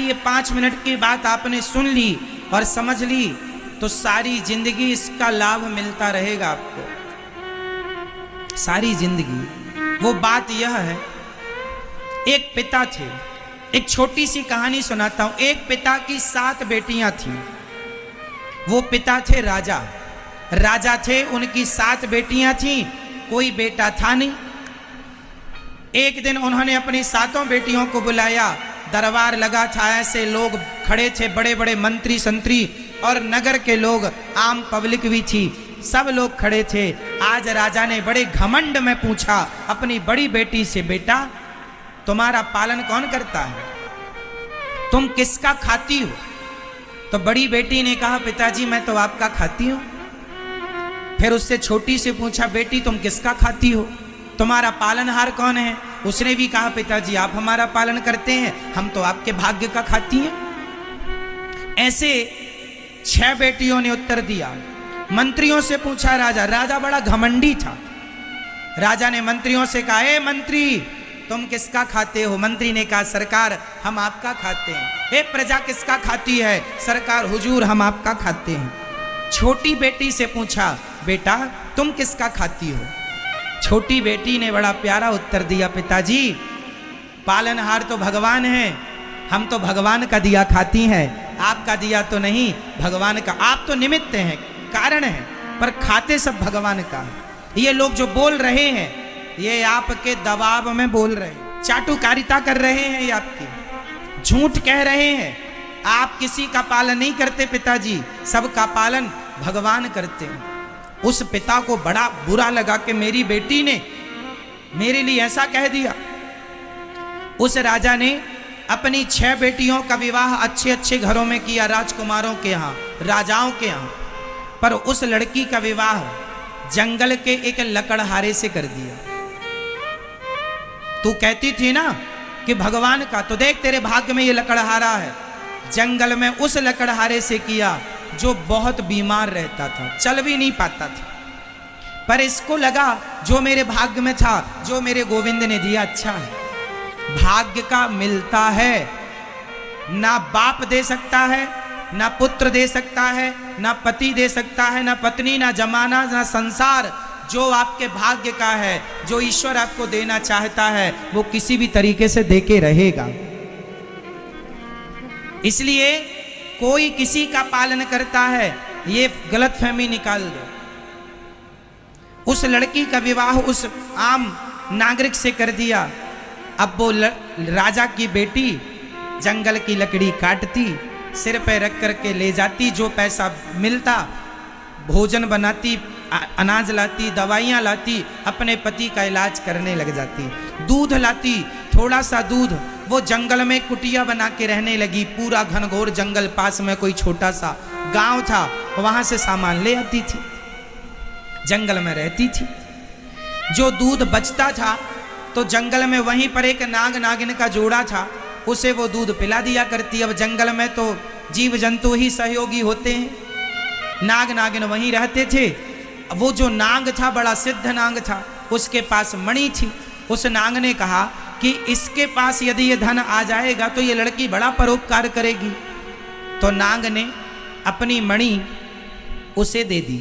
ये 5 मिनट की बात आपने सुन ली और समझ ली तो सारी जिंदगी इसका लाभ मिलता रहेगा आपको, सारी जिंदगी। वो बात यह है, एक पिता थे, एक छोटी सी कहानी सुनाता हूं। एक पिता की 7 बेटियां थीं। वो पिता थे राजा, राजा थे, उनकी 7 बेटियां थीं, कोई बेटा था नहीं। एक दिन उन्होंने अपनी 7 बेटियों को बुलाया, दरबार लगा था, ऐसे लोग खड़े थे, बड़े बड़े मंत्री संतरी और नगर के लोग, आम पब्लिक भी थी, सब लोग खड़े थे। आज राजा ने बड़े घमंड में पूछा अपनी बड़ी बेटी से, बेटा तुम्हारा पालन कौन करता है, तुम किसका खाती हो? तो बड़ी बेटी ने कहा, पिताजी मैं तो आपका खाती हूं। फिर उससे छोटी से पूछा, बेटी तुम किसका खाती हो, तुम्हारा पालनहार कौन है? उसने भी कहा, पिताजी आप हमारा पालन करते हैं, हम तो आपके भाग्य का खाती हैं। ऐसे 6 बेटियों ने उत्तर दिया। मंत्रियों से पूछा राजा, राजा बड़ा घमंडी था। राजा ने मंत्रियों से कहा, ए मंत्री तुम किसका खाते हो? मंत्री ने कहा, सरकार हम आपका खाते हैं। ए प्रजा किसका खाती है? सरकार हुजूर हम आपका खाते हैं। छोटी बेटी से पूछा, बेटा तुम किसका खाती हो? छोटी बेटी ने बड़ा प्यारा उत्तर दिया, पिताजी पालनहार तो भगवान है, हम तो भगवान का दिया खाती हैं, आपका दिया तो नहीं, भगवान का। आप तो निमित्त हैं, कारण है, पर खाते सब भगवान का। ये लोग जो बोल रहे हैं ये आपके दबाव में बोल रहे हैं, चाटुकारिता कर रहे हैं, ये आपकी झूठ कह रहे हैं। आप किसी का पालन नहीं करते पिताजी, सबका पालन भगवान करते हैं। उस पिता को बड़ा बुरा लगा कि मेरी बेटी ने मेरे लिए ऐसा कह दिया। उस राजा ने अपनी 6 बेटियों का विवाह अच्छे अच्छे घरों में किया, राजकुमारों के यहाँ, राजाओं के यहाँ, पर उस लड़की का विवाह जंगल के एक लकड़हारे से कर दिया। तू कहती थी ना कि भगवान का, तो देख तेरे भाग्य में ये लकड़हारा है। जंगल में उस लकड़हारे से किया जो बहुत बीमार रहता था, चल भी नहीं पाता था, पर इसको लगा जो मेरे भाग्य में था, जो मेरे गोविंद ने दिया अच्छा है। भाग्य का मिलता है, ना बाप दे सकता है, ना पुत्र दे सकता है, ना पति दे सकता है, ना पत्नी, ना जमाना, ना संसार। जो आपके भाग्य का है, जो ईश्वर आपको देना चाहता है, वो किसी भी तरीके से देके रहेगा। इसलिए कोई किसी का पालन करता है, ये गलतफहमी निकाल दो। उस लड़की का विवाह उस आम नागरिक से कर दिया। अब वो राजा की बेटी जंगल की लकड़ी काटती, सिर पे रख करके ले जाती, जो पैसा मिलता भोजन बनाती, अनाज लाती, दवाइयाँ लाती, अपने पति का इलाज करने लग जाती। दूध लाती, थोड़ा सा दूध, वो जंगल में कुटिया बना के रहने लगी। पूरा घनघोर जंगल, पास में कोई छोटा सा गांव था, वहां से सामान ले आती थी, जंगल में रहती थी। जो दूध बचता था तो जंगल में वहीं पर एक नाग नागिन का जोड़ा था, उसे वो दूध पिला दिया करती। अब जंगल में तो जीव जंतु ही सहयोगी होते हैं, नाग नागिन वहीं रहते थे। वो जो नाग था बड़ा सिद्ध नाग था, उसके पास मणि थी। उस नाग ने कहा कि इसके पास यदि ये धन आ जाएगा तो ये लड़की बड़ा परोपकार करेगी। तो नाग ने अपनी मणि उसे दे दी।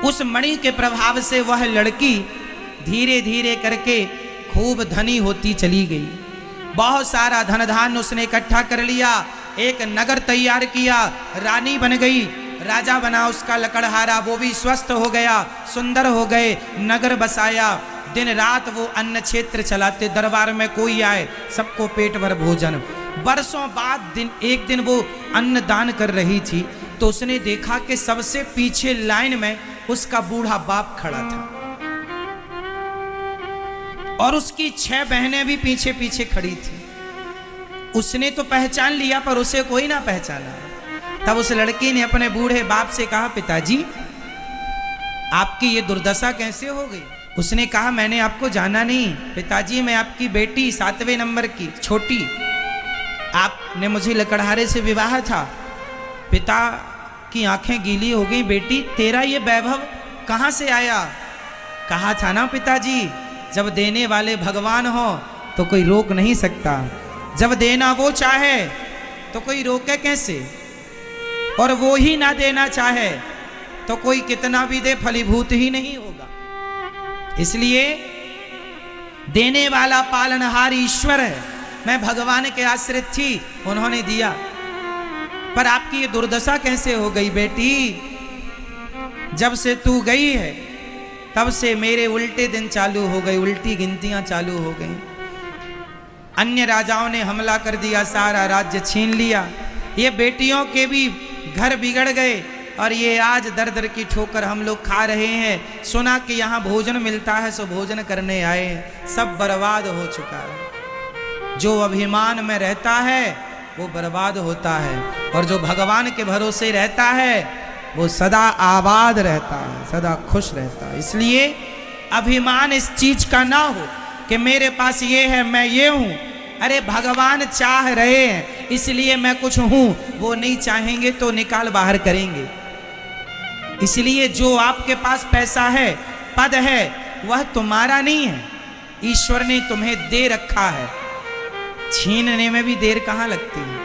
उस मणि के प्रभाव से वह लड़की धीरे धीरे करके खूब धनी होती चली गई। बहुत सारा धन धान्य उसने इकट्ठा कर लिया, एक नगर तैयार किया, रानी बन गई, राजा बना उसका लकड़हारा, वो भी स्वस्थ हो गया, सुंदर हो गए, नगर बसाया। दिन रात वो अन्न क्षेत्र चलाते, दरबार में कोई आए सबको पेट भर भोजन। बरसों बाद एक दिन वो अन्न दान कर रही थी, तो उसने देखा कि सबसे पीछे लाइन में उसका बूढ़ा बाप खड़ा था और उसकी 6 बहनें भी पीछे पीछे खड़ी थी। उसने तो पहचान लिया, पर उसे कोई ना पहचाना। तब उस लड़की ने अपने बूढ़े बाप से कहा, पिताजी आपकी ये दुर्दशा कैसे हो गई? उसने कहा, मैंने आपको जाना नहीं पिताजी, मैं आपकी बेटी 7वें नंबर की छोटी, आपने मुझे लकड़हारे से विवाह था। पिता की आंखें गीली हो गई, बेटी तेरा ये वैभव कहाँ से आया? कहा था ना पिताजी, जब देने वाले भगवान हो तो कोई रोक नहीं सकता, जब देना वो चाहे तो कोई रोके कैसे, और वो ही ना देना चाहे तो कोई कितना भी दे फलीभूत ही नहीं होगा। इसलिए देने वाला पालनहार ईश्वर है। मैं भगवान के आश्रित थी, उन्होंने दिया, पर आपकी ये दुर्दशा कैसे हो गई बेटी? जब से तू गई है तब से मेरे उल्टे दिन चालू हो गए, उल्टी गिनतियां चालू हो गई। अन्य राजाओं ने हमला कर दिया, सारा राज्य छीन लिया, ये बेटियों के भी घर बिगड़ गए, और ये आज दर दर की ठोकर हम लोग खा रहे हैं। सुना कि यहाँ भोजन मिलता है, सो भोजन करने आए, सब बर्बाद हो चुका है। जो अभिमान में रहता है वो बर्बाद होता है, और जो भगवान के भरोसे रहता है वो सदा आबाद रहता है, सदा खुश रहता है। इसलिए अभिमान इस चीज का ना हो कि मेरे पास ये है, मैं ये हूं। अरे भगवान चाह रहे हैं इसलिए मैं कुछ हूं, वो नहीं चाहेंगे तो निकाल बाहर करेंगे। इसलिए जो आपके पास पैसा है, पद है, वह तुम्हारा नहीं है, ईश्वर ने तुम्हें दे रखा है। छीनने में भी देर कहाँ लगती है।